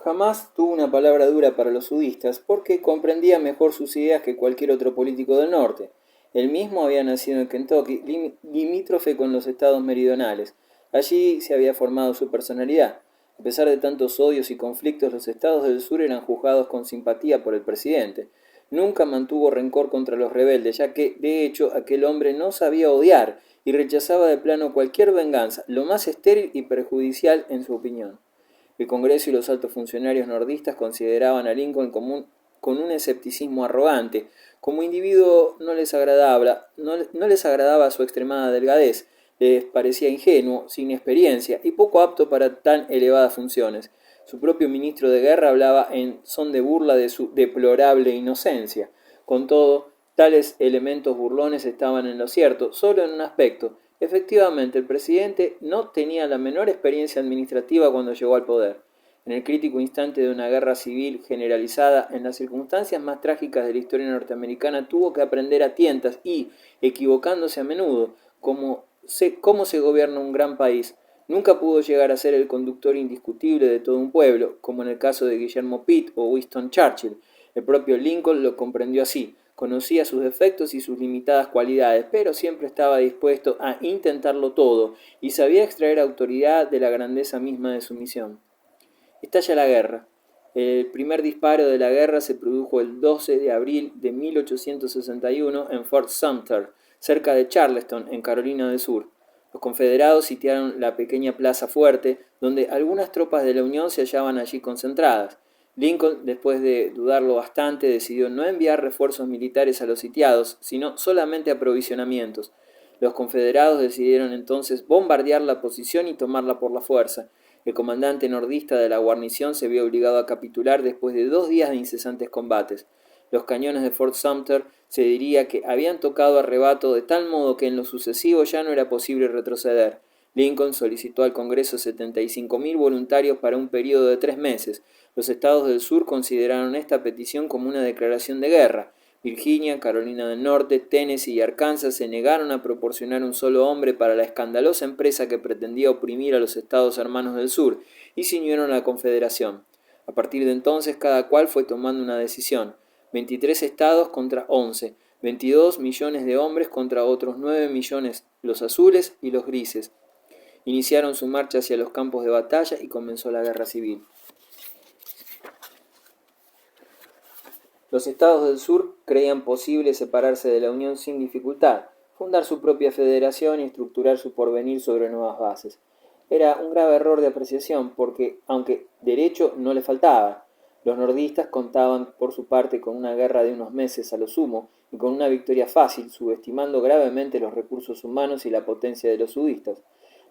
jamás tuvo una palabra dura para los sudistas porque comprendía mejor sus ideas que cualquier otro político del norte. Él mismo había nacido en Kentucky, limítrofe con los estados meridionales. Allí se había formado su personalidad. A pesar de tantos odios y conflictos, los estados del sur eran juzgados con simpatía por el presidente. Nunca mantuvo rencor contra los rebeldes, ya que, de hecho, aquel hombre no sabía odiar y rechazaba de plano cualquier venganza, lo más estéril y perjudicial en su opinión. El Congreso y los altos funcionarios nordistas consideraban a Lincoln con un escepticismo arrogante. Como individuo no les agradaba su extremada delgadez, les parecía ingenuo, sin experiencia y poco apto para tan elevadas funciones. Su propio ministro de guerra hablaba en son de burla de su deplorable inocencia. Con todo, tales elementos burlones estaban en lo cierto, solo en un aspecto. Efectivamente, el presidente no tenía la menor experiencia administrativa cuando llegó al poder. En el crítico instante de una guerra civil generalizada, en las circunstancias más trágicas de la historia norteamericana, tuvo que aprender a tientas y, equivocándose a menudo, cómo se gobierna un gran país. Nunca pudo llegar a ser el conductor indiscutible de todo un pueblo, como en el caso de Guillermo Pitt o Winston Churchill. El propio Lincoln lo comprendió así. Conocía sus defectos y sus limitadas cualidades, pero siempre estaba dispuesto a intentarlo todo y sabía extraer autoridad de la grandeza misma de su misión. Estalla la guerra. El primer disparo de la guerra se produjo el 12 de abril de 1861 en Fort Sumter, cerca de Charleston, en Carolina del Sur. Los confederados sitiaron la pequeña plaza fuerte, donde algunas tropas de la Unión se hallaban allí concentradas. Lincoln, después de dudarlo bastante, decidió no enviar refuerzos militares a los sitiados, sino solamente aprovisionamientos. Los confederados decidieron entonces bombardear la posición y tomarla por la fuerza. El comandante nordista de la guarnición se vio obligado a capitular después de 2 días de incesantes combates. Los cañones de Fort Sumter se diría que habían tocado a rebato de tal modo que en lo sucesivo ya no era posible retroceder. Lincoln solicitó al Congreso 75.000 voluntarios para un periodo de 3 meses. Los estados del sur consideraron esta petición como una declaración de guerra. Virginia, Carolina del Norte, Tennessee y Arkansas se negaron a proporcionar un solo hombre para la escandalosa empresa que pretendía oprimir a los estados hermanos del sur y se unieron a la Confederación. A partir de entonces cada cual fue tomando una decisión. 23 estados contra 11, 22 millones de hombres contra otros 9 millones, los azules y los grises. Iniciaron su marcha hacia los campos de batalla y comenzó la guerra civil. Los estados del sur creían posible separarse de la Unión sin dificultad, fundar su propia federación y estructurar su porvenir sobre nuevas bases. Era un grave error de apreciación porque, aunque derecho no le faltaba, los nordistas contaban por su parte con una guerra de unos meses a lo sumo y con una victoria fácil, subestimando gravemente los recursos humanos y la potencia de los sudistas.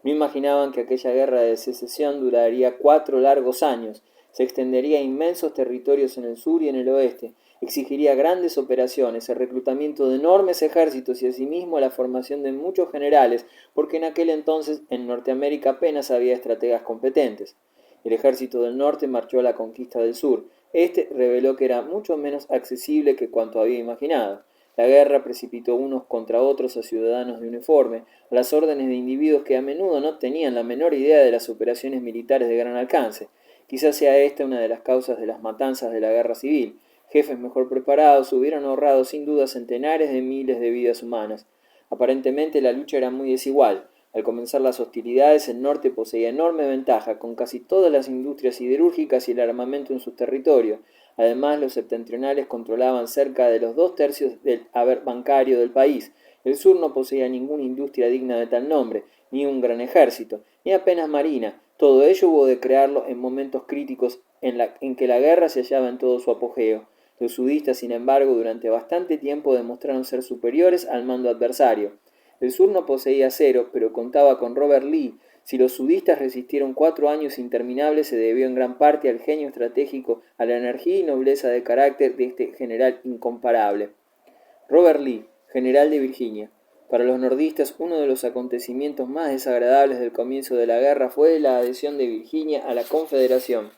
No imaginaban que aquella guerra de secesión duraría 4 largos años, se extendería a inmensos territorios en el sur y en el oeste, exigiría grandes operaciones, el reclutamiento de enormes ejércitos y asimismo la formación de muchos generales, porque en aquel entonces en Norteamérica apenas había estrategas competentes. El ejército del norte marchó a la conquista del sur. Este reveló que era mucho menos accesible que cuanto había imaginado. La guerra precipitó unos contra otros a ciudadanos de uniforme, a las órdenes de individuos que a menudo no tenían la menor idea de las operaciones militares de gran alcance. Quizás sea esta una de las causas de las matanzas de la guerra civil. Jefes mejor preparados hubieran ahorrado sin duda centenares de miles de vidas humanas. Aparentemente la lucha era muy desigual. Al comenzar las hostilidades, el norte poseía enorme ventaja, con casi todas las industrias siderúrgicas y el armamento en sus territorios. Además, los septentrionales controlaban cerca de los 2/3 del haber bancario del país. El sur no poseía ninguna industria digna de tal nombre, ni un gran ejército, ni apenas marina. Todo ello hubo de crearlo en momentos críticos en que la guerra se hallaba en todo su apogeo. Los sudistas, sin embargo, durante bastante tiempo demostraron ser superiores al mando adversario. El sur no poseía acero, pero contaba con Robert Lee. Si los sudistas resistieron 4 años interminables, se debió en gran parte al genio estratégico, a la energía y nobleza de carácter de este general incomparable. Robert Lee, general de Virginia. Para los nordistas, uno de los acontecimientos más desagradables del comienzo de la guerra fue la adhesión de Virginia a la Confederación.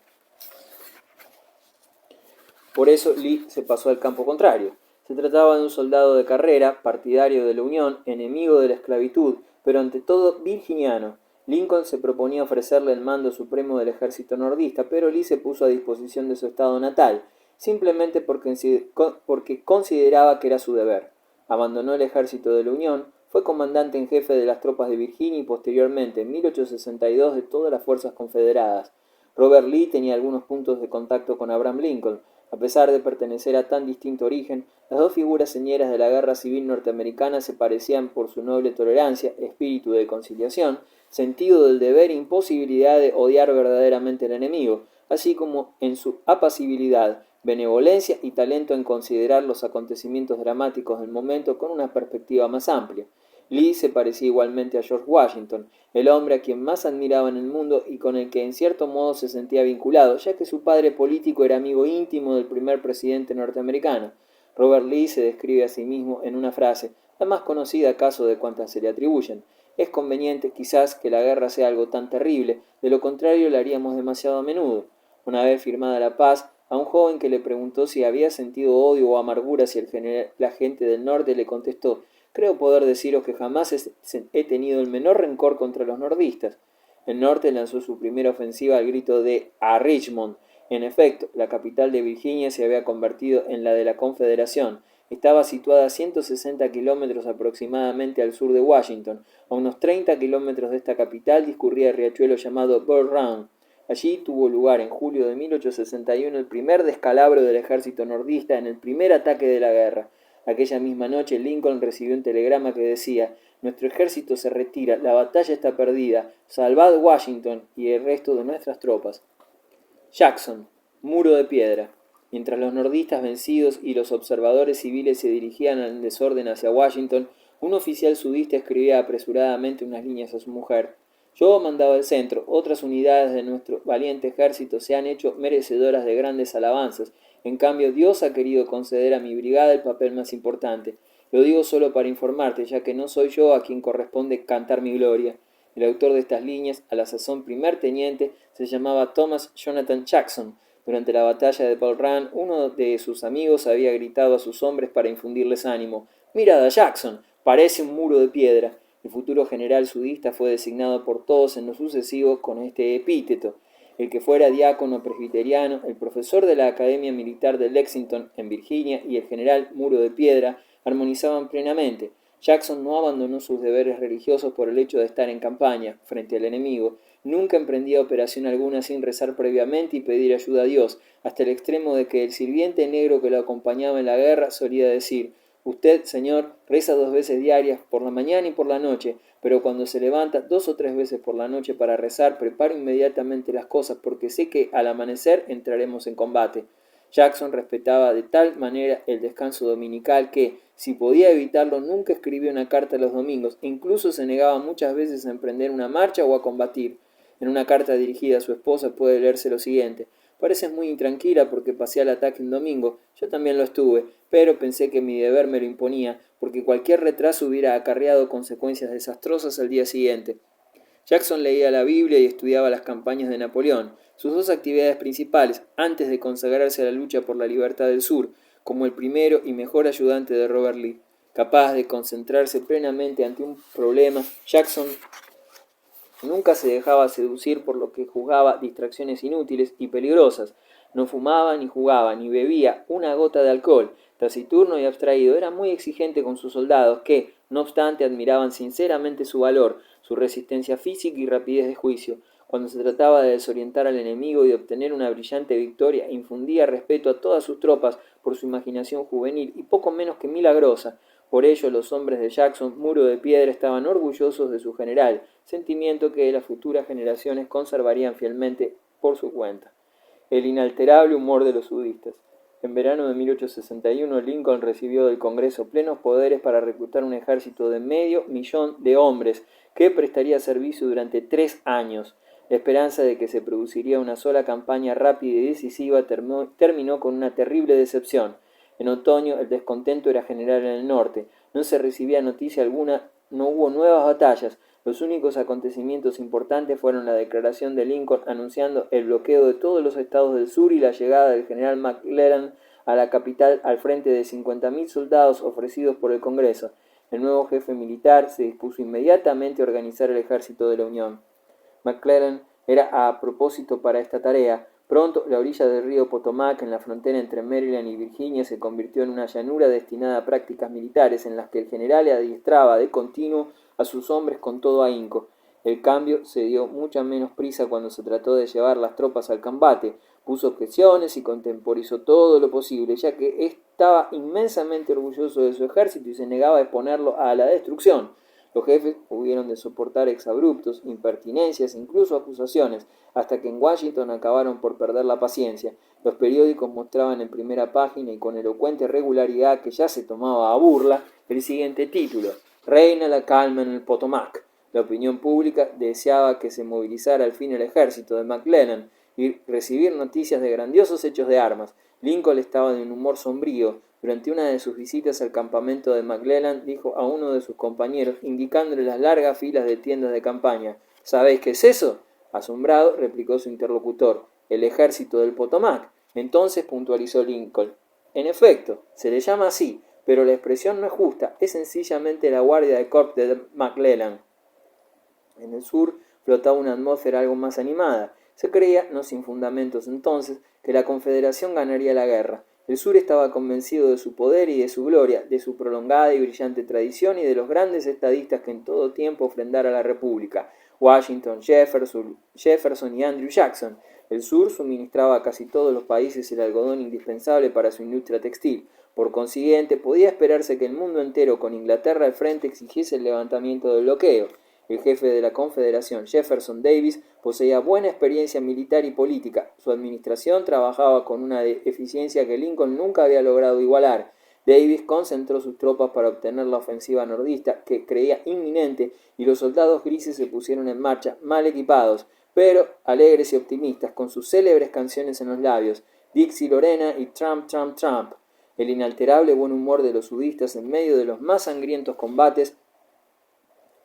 Por eso Lee se pasó al campo contrario. Se trataba de un soldado de carrera, partidario de la Unión, enemigo de la esclavitud, pero ante todo virginiano. Lincoln se proponía ofrecerle el mando supremo del ejército nordista, pero Lee se puso a disposición de su estado natal, simplemente porque consideraba que era su deber. Abandonó el ejército de la Unión, fue comandante en jefe de las tropas de Virginia y posteriormente, en 1862, de todas las fuerzas confederadas. Robert Lee tenía algunos puntos de contacto con Abraham Lincoln. A pesar de pertenecer a tan distinto origen, las dos figuras señeras de la Guerra Civil norteamericana se parecían por su noble tolerancia, espíritu de conciliación, sentido del deber e imposibilidad de odiar verdaderamente al enemigo, así como en su apacibilidad, benevolencia y talento en considerar los acontecimientos dramáticos del momento con una perspectiva más amplia. Lee se parecía igualmente a George Washington, el hombre a quien más admiraba en el mundo y con el que en cierto modo se sentía vinculado, ya que su padre político era amigo íntimo del primer presidente norteamericano. Robert Lee se describe a sí mismo en una frase, la más conocida acaso de cuantas se le atribuyen: es conveniente, quizás, que la guerra sea algo tan terrible, de lo contrario la haríamos demasiado a menudo. Una vez firmada la paz, a un joven que le preguntó si había sentido odio o amargura hacia la gente del norte, le contestó: creo poder deciros que jamás he tenido el menor rencor contra los nordistas. El norte lanzó su primera ofensiva al grito de «¡A Richmond!». En efecto, la capital de Virginia se había convertido en la de la Confederación. Estaba situada a 160 kilómetros aproximadamente al sur de Washington. A unos 30 kilómetros de esta capital discurría el riachuelo llamado Bull Run. Allí tuvo lugar en julio de 1861 el primer descalabro del ejército nordista en el primer ataque de la guerra. Aquella misma noche Lincoln recibió un telegrama que decía: «Nuestro ejército se retira, la batalla está perdida, salvad Washington y el resto de nuestras tropas». Jackson, muro de piedra. Mientras los nordistas vencidos y los observadores civiles se dirigían al desorden hacia Washington, un oficial sudista escribía apresuradamente unas líneas a su mujer: «Yo mandaba el centro, otras unidades de nuestro valiente ejército se han hecho merecedoras de grandes alabanzas. En cambio, Dios ha querido conceder a mi brigada el papel más importante. Lo digo solo para informarte, ya que no soy yo a quien corresponde cantar mi gloria». El autor de estas líneas, a la sazón primer teniente, se llamaba Thomas Jonathan Jackson. Durante la batalla de Bull Run, uno de sus amigos había gritado a sus hombres para infundirles ánimo: «Mirad a Jackson, parece un muro de piedra». El futuro general sudista fue designado por todos en lo sucesivo con este epíteto. El que fuera diácono presbiteriano, el profesor de la Academia Militar de Lexington, en Virginia, y el general Muro de Piedra armonizaban plenamente. Jackson no abandonó sus deberes religiosos por el hecho de estar en campaña, frente al enemigo. Nunca emprendía operación alguna sin rezar previamente y pedir ayuda a Dios, hasta el extremo de que el sirviente negro que lo acompañaba en la guerra solía decir: «Usted, señor, reza 2 veces diarias, por la mañana y por la noche, pero cuando se levanta 2 o 3 veces por la noche para rezar, preparo inmediatamente las cosas, porque sé que al amanecer entraremos en combate». Jackson respetaba de tal manera el descanso dominical que, si podía evitarlo, nunca escribía una carta los domingos, e incluso se negaba muchas veces a emprender una marcha o a combatir. En una carta dirigida a su esposa puede leerse lo siguiente: «Pareces muy intranquila porque pasé al ataque un domingo. Yo también lo estuve, pero pensé que mi deber me lo imponía, porque cualquier retraso hubiera acarreado consecuencias desastrosas al día siguiente». Jackson leía la Biblia y estudiaba las campañas de Napoleón, sus dos actividades principales, antes de consagrarse a la lucha por la libertad del sur, como el primero y mejor ayudante de Robert Lee. Capaz de concentrarse plenamente ante un problema, Jackson nunca se dejaba seducir por lo que juzgaba distracciones inútiles y peligrosas. No fumaba, ni jugaba, ni bebía una gota de alcohol. Taciturno y abstraído, era muy exigente con sus soldados que, no obstante, admiraban sinceramente su valor, su resistencia física y rapidez de juicio. Cuando se trataba de desorientar al enemigo y de obtener una brillante victoria, infundía respeto a todas sus tropas por su imaginación juvenil y poco menos que milagrosa. Por ello, los hombres de Jackson, muro de piedra, estaban orgullosos de su general, sentimiento que las futuras generaciones conservarían fielmente por su cuenta. El inalterable humor de los sudistas. En verano de 1861, Lincoln recibió del Congreso plenos poderes para reclutar un ejército de 500.000 de hombres que prestaría servicio durante 3 años. La esperanza de que se produciría una sola campaña rápida y decisiva terminó con una terrible decepción. En otoño el descontento era general en el norte. No se recibía noticia alguna, no hubo nuevas batallas. Los únicos acontecimientos importantes fueron la declaración de Lincoln anunciando el bloqueo de todos los estados del sur y la llegada del general McClellan a la capital al frente de 50.000 soldados ofrecidos por el Congreso. El nuevo jefe militar se dispuso inmediatamente a organizar el ejército de la Unión. McClellan era a propósito para esta tarea. Pronto, la orilla del río Potomac, en la frontera entre Maryland y Virginia, se convirtió en una llanura destinada a prácticas militares en las que el general adiestraba de continuo a sus hombres con todo ahínco. El cambio se dio mucha menos prisa cuando se trató de llevar las tropas al combate. Puso objeciones y contemporizó todo lo posible, ya que estaba inmensamente orgulloso de su ejército y se negaba a exponerlo a la destrucción. Los jefes hubieron de soportar exabruptos, impertinencias, incluso acusaciones, hasta que en Washington acabaron por perder la paciencia. Los periódicos mostraban en primera página y con elocuente regularidad, que ya se tomaba a burla, el siguiente título: Reina la calma en el Potomac. La opinión pública deseaba que se movilizara al fin el ejército de McClellan y recibir noticias de grandiosos hechos de armas. Lincoln estaba de un humor sombrío. Durante una de sus visitas al campamento de McClellan, dijo a uno de sus compañeros, indicándole las largas filas de tiendas de campaña: ¿Sabéis qué es eso? Asombrado, replicó su interlocutor: el ejército del Potomac. Entonces puntualizó Lincoln: en efecto, se le llama así, pero la expresión no es justa, es sencillamente la guardia de corps de McClellan. En el sur flotaba una atmósfera algo más animada. Se creía, no sin fundamentos entonces, que la Confederación ganaría la guerra. El sur estaba convencido de su poder y de su gloria, de su prolongada y brillante tradición y de los grandes estadistas que en todo tiempo ofrendaron a la República: Washington, Jefferson y Andrew Jackson. El sur suministraba a casi todos los países el algodón indispensable para su industria textil. Por consiguiente, podía esperarse que el mundo entero, con Inglaterra al frente, exigiese el levantamiento del bloqueo. El jefe de la Confederación, Jefferson Davis, poseía buena experiencia militar y política. Su administración trabajaba con una eficiencia que Lincoln nunca había logrado igualar. Davis concentró sus tropas para obtener la ofensiva nordista, que creía inminente, y los soldados grises se pusieron en marcha, mal equipados, pero alegres y optimistas, con sus célebres canciones en los labios: Dixie Lorena y Tramp, Tramp, Tramp. El inalterable buen humor de los sudistas en medio de los más sangrientos combates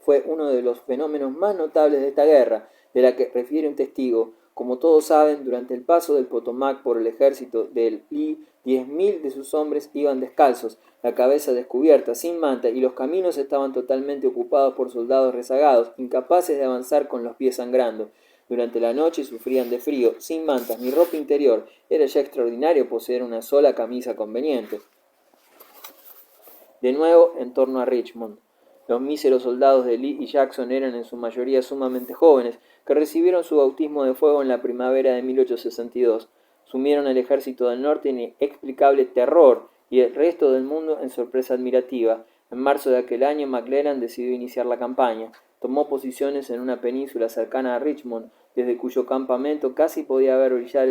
fue uno de los fenómenos más notables de esta guerra, de la que refiere un testigo. Como todos saben, durante el paso del Potomac por el ejército de Lee, 10.000 de sus hombres iban descalzos, la cabeza descubierta, sin manta, y los caminos estaban totalmente ocupados por soldados rezagados, incapaces de avanzar con los pies sangrando. Durante la noche sufrían de frío, sin mantas ni ropa interior. Era ya extraordinario poseer una sola camisa conveniente. De nuevo, en torno a Richmond. Los míseros soldados de Lee y Jackson eran en su mayoría sumamente jóvenes, que recibieron su bautismo de fuego en la primavera de 1862. Sumieron al ejército del norte en inexplicable terror y el resto del mundo en sorpresa admirativa. En marzo de aquel año, McClellan decidió iniciar la campaña. Tomó posiciones en una península cercana a Richmond, desde cuyo campamento casi podía ver brillar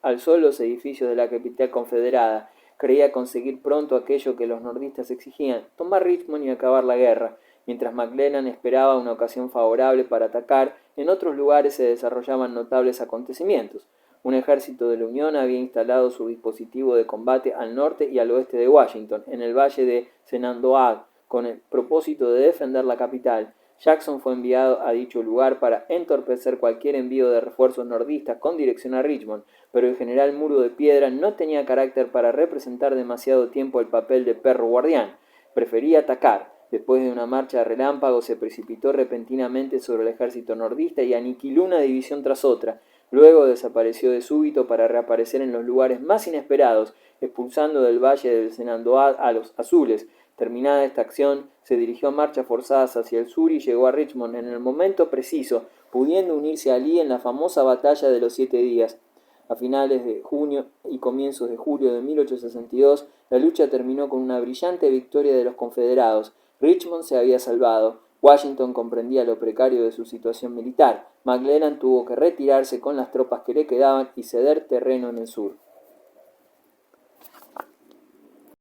al sol los edificios de la capital confederada. Creía conseguir pronto aquello que los nordistas exigían: tomar Richmond y acabar la guerra. Mientras McClellan esperaba una ocasión favorable para atacar, en otros lugares se desarrollaban notables acontecimientos. Un ejército de la Unión había instalado su dispositivo de combate al norte y al oeste de Washington, en el valle de Shenandoah, con el propósito de defender la capital. Jackson fue enviado a dicho lugar para entorpecer cualquier envío de refuerzos nordistas con dirección a Richmond, pero el general Muro de Piedra no tenía carácter para representar demasiado tiempo el papel de perro guardián. Prefería atacar. Después de una marcha de relámpago, se precipitó repentinamente sobre el ejército nordista y aniquiló una división tras otra. Luego desapareció de súbito para reaparecer en los lugares más inesperados, expulsando del valle del Shenandoah a los azules. Terminada esta acción, se dirigió a marchas forzadas hacia el sur y llegó a Richmond en el momento preciso, pudiendo unirse a Lee en la famosa batalla de los 7 días. A finales de junio y comienzos de julio de 1862, la lucha terminó con una brillante victoria de los confederados. Richmond se había salvado. Washington comprendía lo precario de su situación militar. McClellan tuvo que retirarse con las tropas que le quedaban y ceder terreno en el sur.